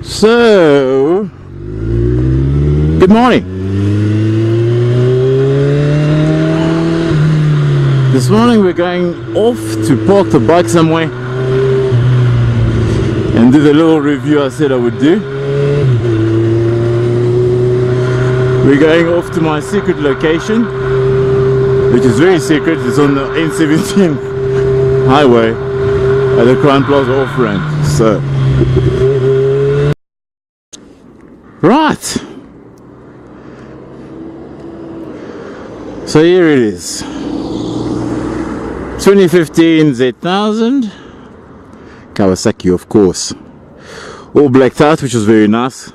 So, good morning. This morning we're going off to park the bike somewhere and do the little review I said I would do. We're going off to my secret location, which is very secret. It's on the N17 highway at the Crown Plaza off-ramp. So, right. So here it is. 2015 Z1000 Kawasaki, of course, all blacked out, which was very nice.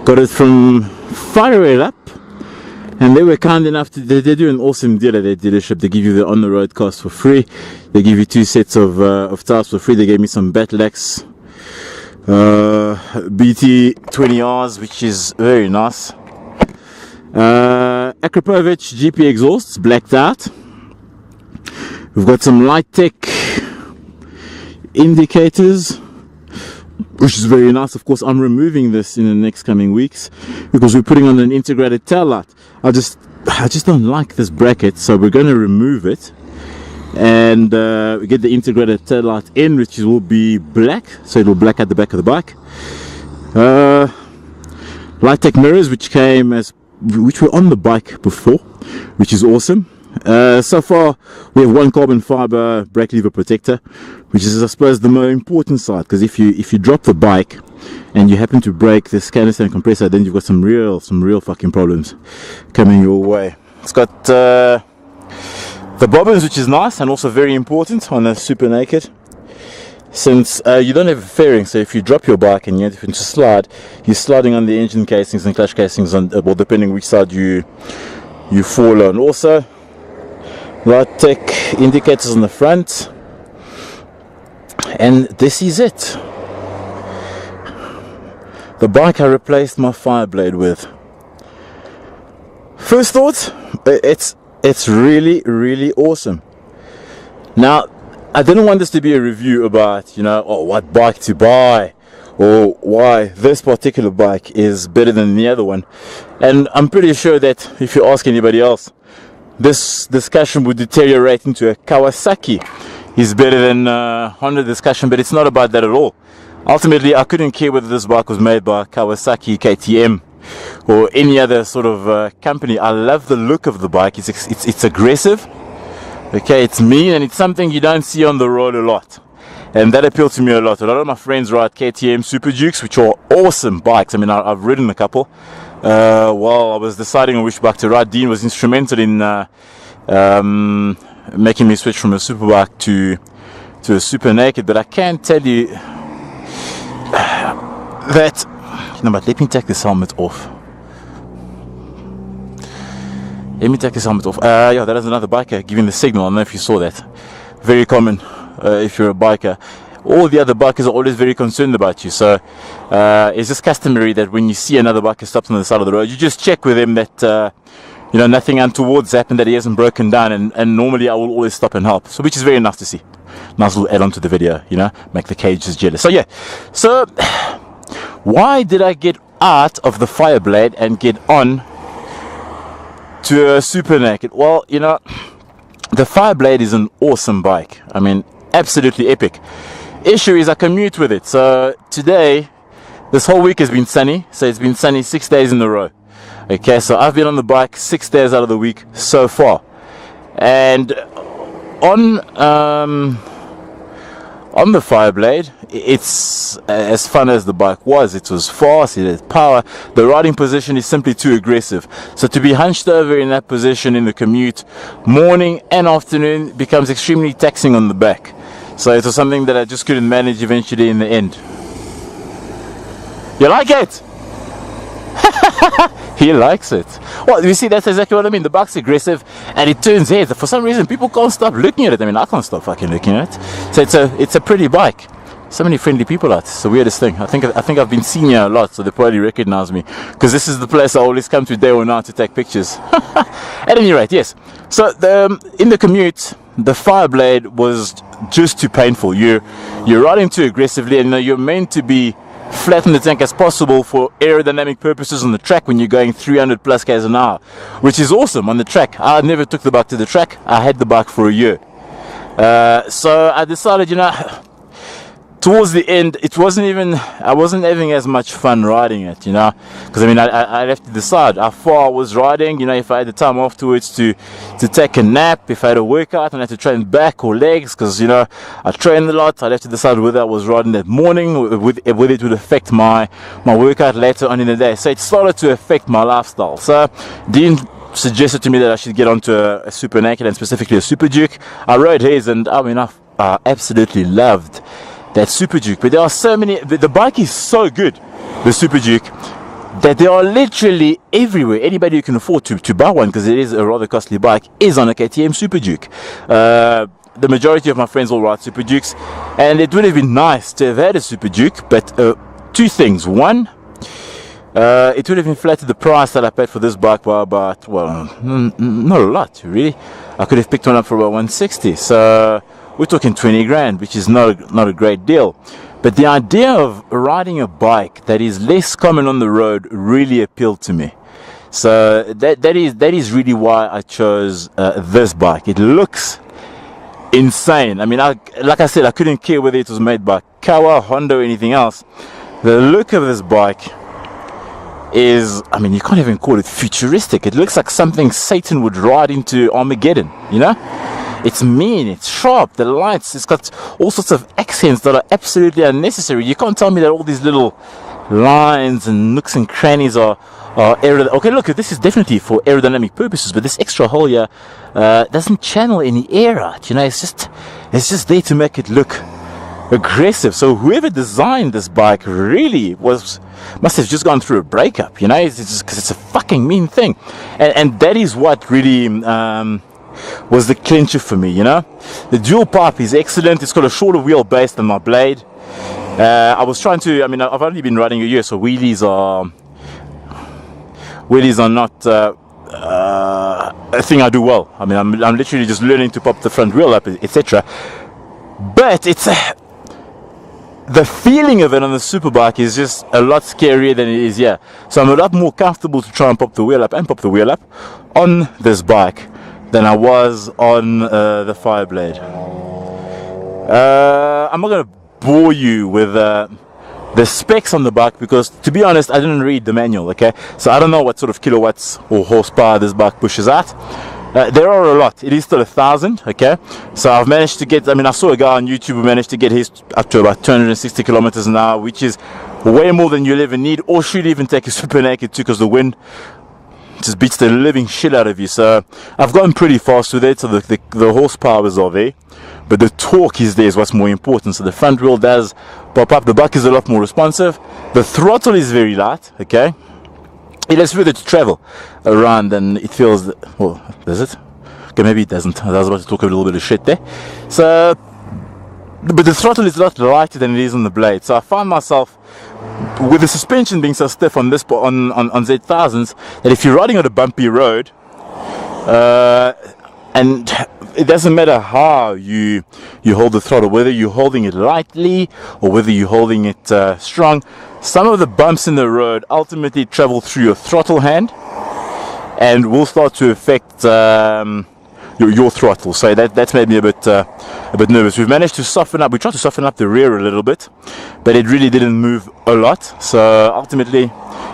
Got it from Fireblade up, and they were kind enough to, they do an awesome deal at their dealership. They give you the on-the-road cost for free. They give you 2 sets of tires for free. They gave me some Battlex BT 20Rs, which is very nice. Akrapovic GP exhausts, blacked out. We've got some light tech indicators, which is very nice. Of course, I'm removing this in the next coming weeks because we're putting on an integrated tail light. I just don't like this bracket, so we're going to remove it, and we get the integrated tail light in, which will be black, so it will black out the back of the bike. Light tech mirrors, which were on the bike before, which is awesome. So far we have one carbon fiber brake lever protector, which is, I suppose, the more important side, because if you drop the bike and you happen to break this canister and compressor, then you've got some real fucking problems coming your way. It's got the bobbins, which is nice and also very important on a super naked, since you don't have a fairing. So if you drop your bike and you have to slide, you're sliding on the engine casings and clutch casings, on well, depending which side you fall on. Also, light tech indicators on the front, and this is it. The bike I replaced my Fireblade with. First thoughts, it's really awesome. Now, I didn't want this to be a review about, what bike to buy or why this particular bike is better than the other one. And I'm pretty sure that if you ask anybody else, this discussion would deteriorate into a Kawasaki is better than Honda discussion, but it's not about that at all. Ultimately, I couldn't care whether this bike was made by Kawasaki, KTM, or any other sort of company. I love the look of the bike. It's aggressive, okay, it's mean, and it's something you don't see on the road a lot, and that appealed to me a lot. A lot of my friends ride KTM Super Dukes, which are awesome bikes. I mean, I've ridden a couple. While I was deciding on which bike to ride, Dean was instrumental in making me switch from a super bike to a super naked. But I can tell you that, but let me take this helmet off. Yeah, that is another biker giving the signal. I don't know if you saw that. Very common if you're a biker. All the other bikers are always very concerned about you, so it's just customary that when you see another biker stops on the side of the road, you just check with him that nothing untoward's happened, that he hasn't broken down, and normally I will always stop and help, so which is very nice to see. Nice little add-on to the video, make the cages jealous. So yeah, so why did I get out of the Fireblade and get on to a super naked? Well, the Fireblade is an awesome bike. I mean, absolutely epic. Issue is I commute with it. So today, this whole week has been sunny. So it's been sunny 6 days in a row. Okay, so I've been on the bike 6 days out of the week so far. And on the Fireblade, it's as fun as the bike was. It was fast, it had power. The riding position is simply too aggressive. So to be hunched over in that position in the commute, morning and afternoon, becomes extremely taxing on the back. So it was something that I just couldn't manage eventually in the end. You like it? He likes it. Well, you see, that's exactly what I mean. The bike's aggressive and it turns heads. For some reason, people can't stop looking at it. I mean, I can't stop fucking looking at it. So it's a pretty bike. So many friendly people out. It's the weirdest thing. I think I've been seen here a lot, so they probably recognize me, because this is the place I always come to day or night to take pictures. At any rate, yes. So in the commute, the Fireblade was just too painful. You're riding too aggressively, and you're meant to be flat on the tank as possible for aerodynamic purposes on the track when you're going 300 plus k's an hour, which is awesome on the track. I never took the bike to the track. I had the bike for a year. So I decided, towards the end, I wasn't having as much fun riding it, because I have to decide how far I was riding, if I had the time afterwards to take a nap, if I had a workout and I had to train back or legs, because I trained a lot. I'd have to decide whether I was riding that morning, whether it would affect my workout later on in the day. So it started to affect my lifestyle. So Dean suggested to me that I should get onto a Super Naked, and specifically a Super Duke. I rode his, and I absolutely loved that Super Duke. But there are so many, the bike is so good, the Super Duke, that they are literally everywhere. Anybody who can afford to buy one, because it is a rather costly bike, is on a KTM Super Duke. The majority of my friends all ride Super Dukes, and it would have been nice to have had a Super Duke, but two things. One, it would have inflated the price that I paid for this bike by about, not a lot really. I could have picked one up for about 160, so we're talking 20 grand, which is not a great deal. But the idea of riding a bike that is less common on the road really appealed to me. So that is really why I chose this bike. It looks insane. Like I said, I couldn't care whether it was made by Kawa, Honda, or anything else. The look of this bike is, you can't even call it futuristic. It looks like something Satan would ride into Armageddon, It's mean, it's sharp, the lights, it's got all sorts of accents that are absolutely unnecessary. You can't tell me that all these little lines and nooks and crannies are aerodynamic. Okay, look, this is definitely for aerodynamic purposes, but this extra hole here doesn't channel any air out, it's just there to make it look aggressive. So whoever designed this bike really must have just gone through a breakup, it's just because it's a fucking mean thing. And that is what really was the clincher for me, The dual pipe is excellent. It's got a shorter wheelbase than my Blade. I was trying to, I've only been riding a year, so wheelies are not a thing I do well. I'm literally just learning to pop the front wheel up, etc. But the feeling of it on the Superbike is just a lot scarier than it is here. So I'm a lot more comfortable to try and pop the wheel up on this bike than I was on the Fireblade. I'm not going to bore you with the specs on the bike, because to be honest, I didn't read the manual, okay? So I don't know what sort of kilowatts or horsepower this bike pushes out. There are a lot. It is still 1,000, okay? So I've managed to get, I saw a guy on YouTube who managed to get his up to about 260 kilometers an hour, which is way more than you'll ever need, or should even take a Super Naked too, because the wind just beats the living shit out of you. So I've gotten pretty fast with it, so the horsepower is all there, but the torque is there is what's more important. So the front wheel does pop up, the bike is a lot more responsive, the throttle is very light, okay? It has further to travel around, and it feels, does it? Okay, maybe it doesn't. I was about to talk a little bit of shit there. So, but the throttle is a lot lighter than it is on the Blade. So I find myself, with the suspension being so stiff on Z1000s, that if you're riding on a bumpy road, and it doesn't matter how you hold the throttle, whether you're holding it lightly or whether you're holding it strong, some of the bumps in the road ultimately travel through your throttle hand and will start to affect your throttle. So that's made me a bit nervous. We've managed to soften up. We tried to soften up the rear a little bit, but it really didn't move a lot. So ultimately,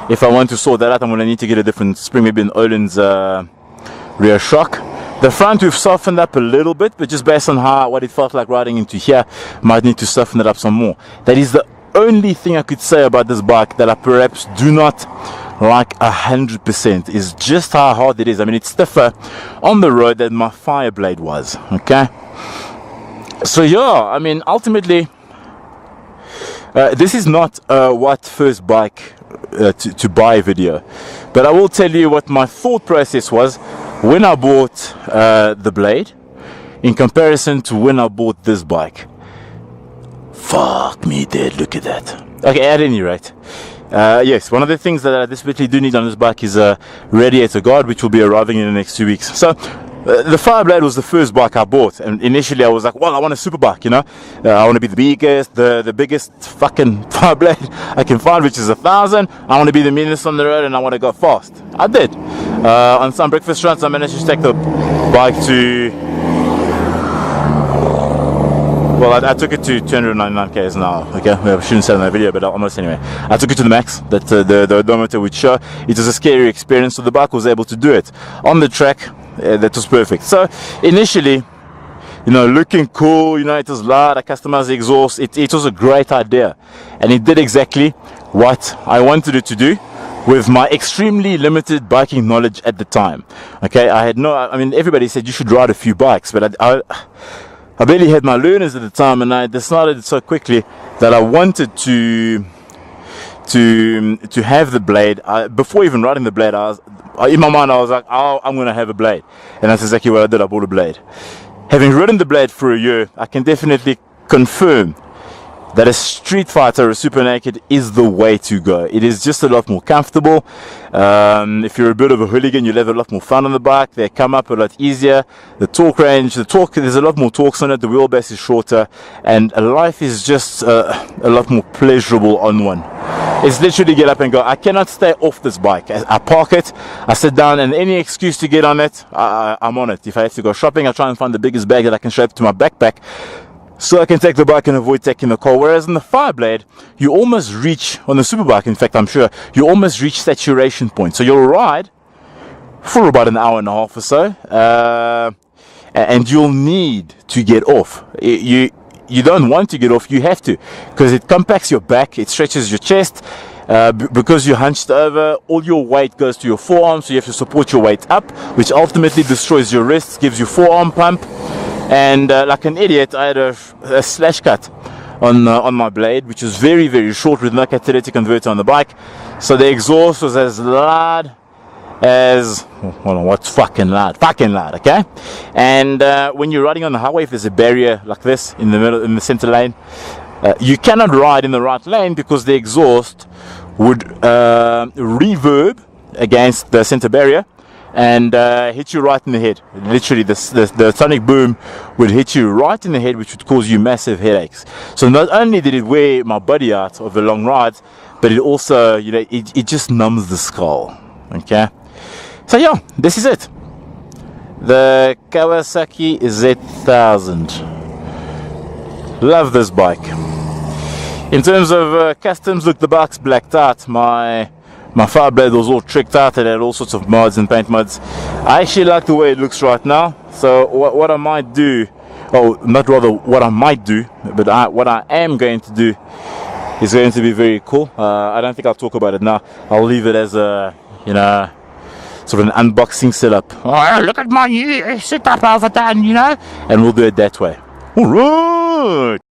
if I want to sort that out, I'm going to need to get a different spring, maybe an Öhlins rear shock. The front we've softened up a little bit, but just based on what it felt like riding into here, might need to soften it up some more. That is the only thing I could say about this bike that I perhaps do not like 100%, is just how hard it is. It's stiffer on the road than my Fireblade was, okay? So yeah, ultimately, this is not what first bike to buy video, but I will tell you what my thought process was when I bought the Blade in comparison to when I bought this bike. Fuck me dead, look at that. Okay, at any rate, yes, one of the things that I desperately do need on this bike is a radiator guard, which will be arriving in the next 2 weeks. So The Fireblade was the first bike I bought, and initially I was like, well, I want a super bike, you know. I want to be the biggest, the biggest fucking Fireblade I can find, which is 1000. I want to be the meanest on the road, and I want to go fast. I did. On some breakfast runs, I managed to take the bike to, well, I took it to 299 k's an hour. Okay, well, I shouldn't say it in that video, but almost anyway. I took it to the max that the odometer would show. It was a scary experience, so the bike was able to do it on the track. That was perfect. So initially, you know, looking cool, you know, it was loud, I customized the exhaust. It was a great idea, and it did exactly what I wanted it to do with my extremely limited biking knowledge at the time. Okay, I mean, everybody said you should ride a few bikes, but I barely had my learners at the time, and I decided so quickly that I wanted to have the blade. Before even riding the blade, in my mind I was like, oh, I'm gonna have a blade, and that's exactly what I did. I bought a blade. Having ridden the blade for a year, I can definitely confirm that a street fighter, a super naked, is the way to go. It is just a lot more comfortable. If you're a bit of a hooligan, you'll have a lot more fun on the bike. They come up a lot easier. The torque range, there's a lot more torques on it. The wheelbase is shorter, and life is just a lot more pleasurable on one. It's literally get up and go. I cannot stay off this bike. I park it, I sit down, and any excuse to get on it, I'm on it. If I have to go shopping, I try and find the biggest bag that I can strap to my backpack, so I can take the bike and avoid taking the car. Whereas in the Fireblade, you almost reach, on the superbike in fact, I'm sure, you almost reach saturation point. So you'll ride for about an hour and a half or so, and you'll need to get off. You don't want to get off, you have to, because it compacts your back, it stretches your chest. Because you're hunched over, all your weight goes to your forearm, so you have to support your weight up, which ultimately destroys your wrists, gives you forearm pump. And like an idiot, I had a slash cut on my blade, which was very, very short with no catalytic converter on the bike. So the exhaust was as loud as, hold on, what's fucking loud? Fucking loud, okay? And when you're riding on the highway, if there's a barrier like this in the middle, in the center lane, you cannot ride in the right lane because the exhaust would reverb against the center barrier and hit you right in the head. Literally, the sonic boom would hit you right in the head, which would cause you massive headaches. So not only did it wear my body out of the long rides, but it also, you know, it just numbs the skull. Okay, so yeah, this is it. The Kawasaki Z1000. Love this bike. In terms of customs, look, the bike's blacked out. My Fireblade was all tricked out. It had all sorts of mods and paint mods. I actually like the way it looks right now. So what I might do, oh, not rather what I might do, but what I am going to do is going to be very cool. I don't think I'll talk about it now. I'll leave it as a, you know, sort of an unboxing setup. Oh, look at my new setup over there, you know, and we'll do it that way. All right.